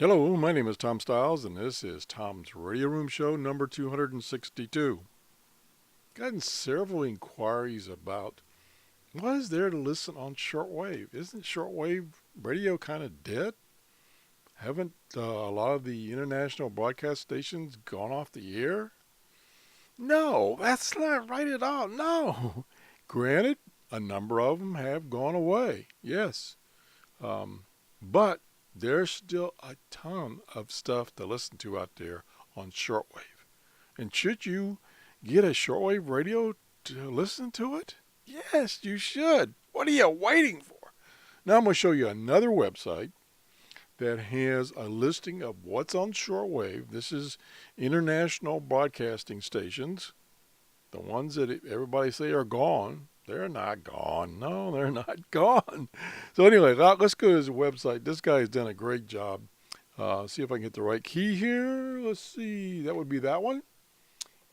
Hello, my name is Tom Stiles, and this is Tom's Radio Room Show number 262. Gotten several inquiries about what is there to listen on shortwave. Isn't shortwave radio kind of dead? Haven't a lot of the international broadcast stations gone off the air? No, that's not right at all. No. Granted, a number of them have gone away. Yes. Um, but there's still a ton of stuff to listen to out there on shortwave. And should you get a shortwave radio to listen to it? Yes, you should. What are you waiting for? Now I'm going to show you another website that has a listing of what's on shortwave. This is international broadcasting stations, the ones that everybody say are gone. They're not gone. No, they're not gone. So anyway, let's go to his website. This guy has done a great job. See if I can get the right key here. Let's see. That would be that one.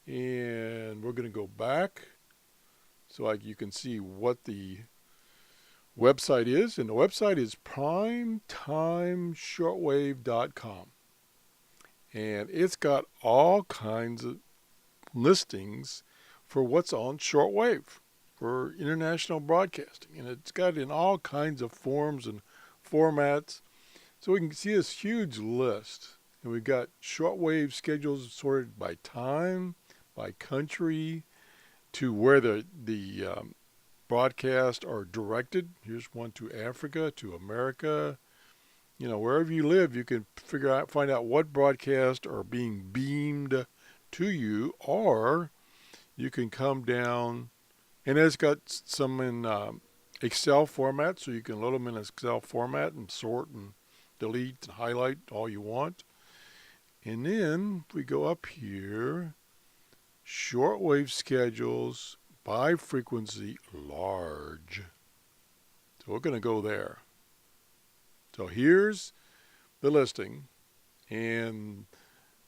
And we're going to go back so you can see what the website is. And the website is primetimeshortwave.com. And it's got all kinds of listings for what's on shortwave for international broadcasting. And it's got in all kinds of forms and formats. So we can see this huge list. And we've got shortwave schedules sorted by time, by country, to where the broadcasts are directed. Here's one to Africa, to America. You know, wherever you live, you can find out what broadcasts are being beamed to you, or you can come down, and it's got some in Excel format, so you can load them in Excel format and sort and delete and highlight all you want. And then if we go up here, shortwave schedules by frequency large. So we're going to go there. So here's the listing, and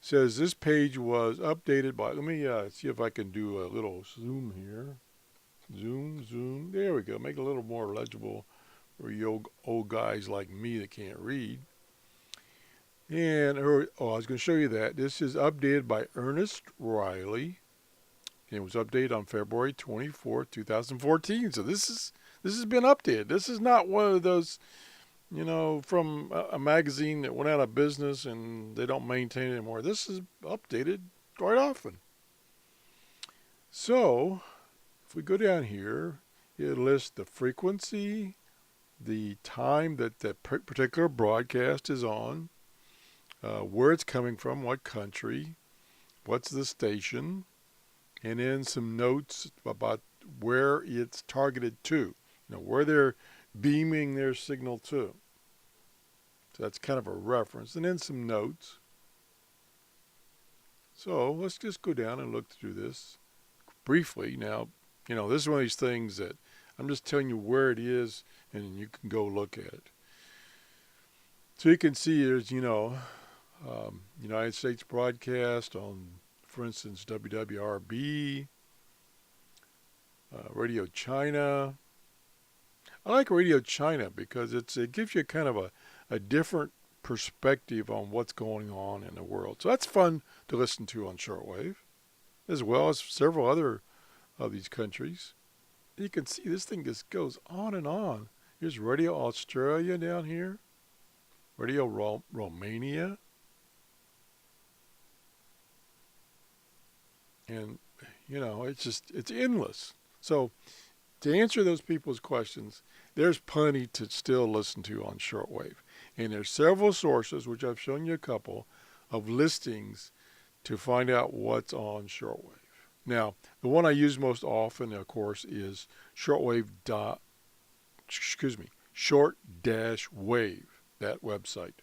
says this page was updated by, let me see if I can do a little zoom here. Zoom. There we go. Make it a little more legible for you old guys like me that can't read. And, I was going to show you that. This is updated by Ernest Riley. And it was updated on February 24th, 2014. So this has been updated. This is not one of those, from a magazine that went out of business and they don't maintain it anymore. This is updated quite often. So if we go down here, it lists the frequency, the time that that particular broadcast is on, where it's coming from, what country, what's the station, and then some notes about where it's targeted to, where they're beaming their signal to. So that's kind of a reference. And then some notes. So let's just go down and look through this briefly. Now, this is one of these things that I'm just telling you where it is, and you can go look at it. So you can see there's, United States broadcast on, for instance, WWRB, Radio China. I like Radio China because it gives you kind of a different perspective on what's going on in the world. So that's fun to listen to on shortwave, as well as several other of these countries. You can see this thing just goes on and on. Here's Radio Australia down here, Radio Romania, and it's endless. So to answer those people's questions, there's plenty to still listen to on shortwave. And there's several sources, which I've shown you a couple, of listings to find out what's on shortwave. Now, the one I use most often, of course, is short-wave, that website.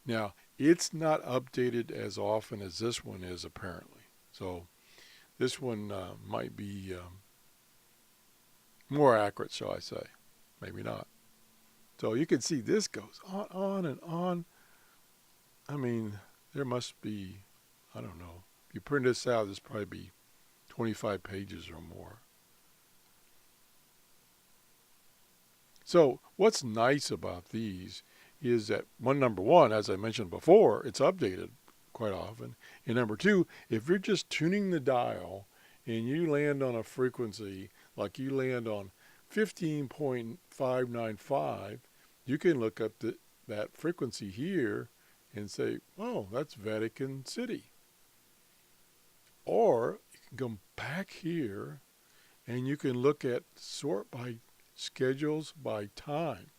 Now, it's not updated as often as this one is, apparently. So this one might be more accurate, shall I say. Maybe not. So you can see this goes on and on. I mean, there must be, I don't know. If you print this out, there's probably be 25 pages or more. So what's nice about these is that number one, as I mentioned before, it's updated quite often. And number two, if you're just tuning the dial and you land on a frequency like you land on 15.595, you can look up that frequency here and say, oh, that's Vatican City. Or you can come back here and you can look at sort by schedules by time.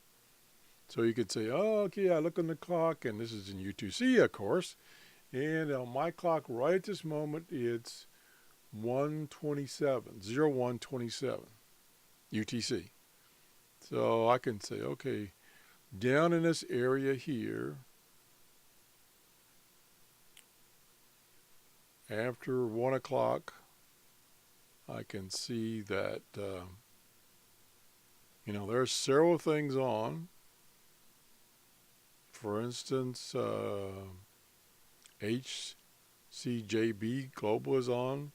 So you could say, oh, okay, I look on the clock, and this is in U2C, of course, and on my clock right at this moment, it's 0127 UTC. So I can say, okay, down in this area here, after 1 o'clock, I can see that, there's several things on. For instance, HCJB Global is on.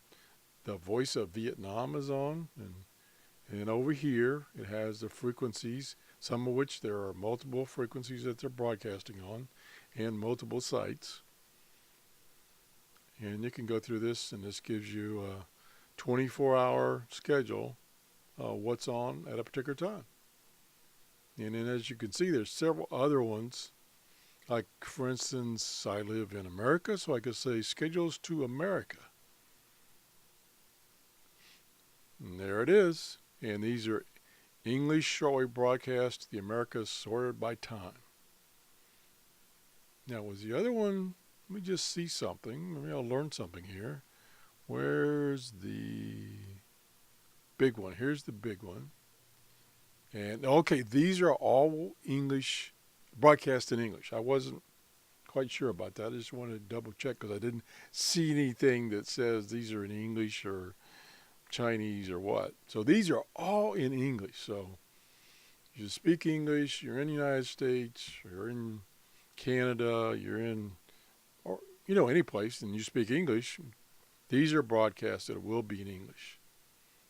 The Voice of Vietnam is on. And over here, it has the frequencies, some of which there are multiple frequencies that they're broadcasting on and multiple sites. And you can go through this, and this gives you a 24-hour schedule of what's on at a particular time. And then as you can see, there's several other ones. Like, for instance, I live in America, so I could say schedules to America. And there it is. And these are English shortwave broadcasts, the Americas sorted by time. Now, was the other one, let me just see something. Maybe I'll learn something here. Where's the big one? Here's the big one. And, okay, these are all English, broadcast in English. I wasn't quite sure about that. I just wanted to double check because I didn't see anything that says these are in English or Chinese or what. So these are all in English. So you speak English, you're in the United States, you're in Canada, you're in, or any place, and you speak English, these are broadcasted. It will be in English.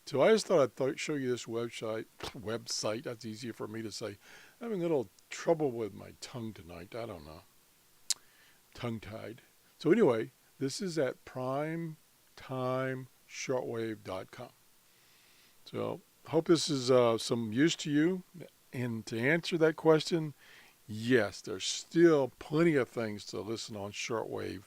So I just thought I'd show you this website. That's easier for me to say. I'm having a little trouble with my tongue tonight. I don't know. Tongue-tied. So anyway, this is at primetimeshortwave.com. So hope this is some use to you. And to answer that question, yes, there's still plenty of things to listen on shortwave.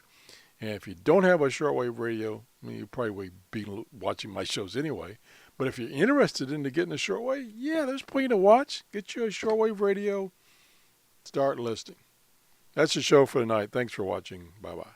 And if you don't have a shortwave radio, you probably would be watching my shows anyway. But if you're interested in getting a shortwave, yeah, there's plenty to watch. Get you a shortwave radio. Start listening. That's the show for tonight. Thanks for watching. Bye-bye.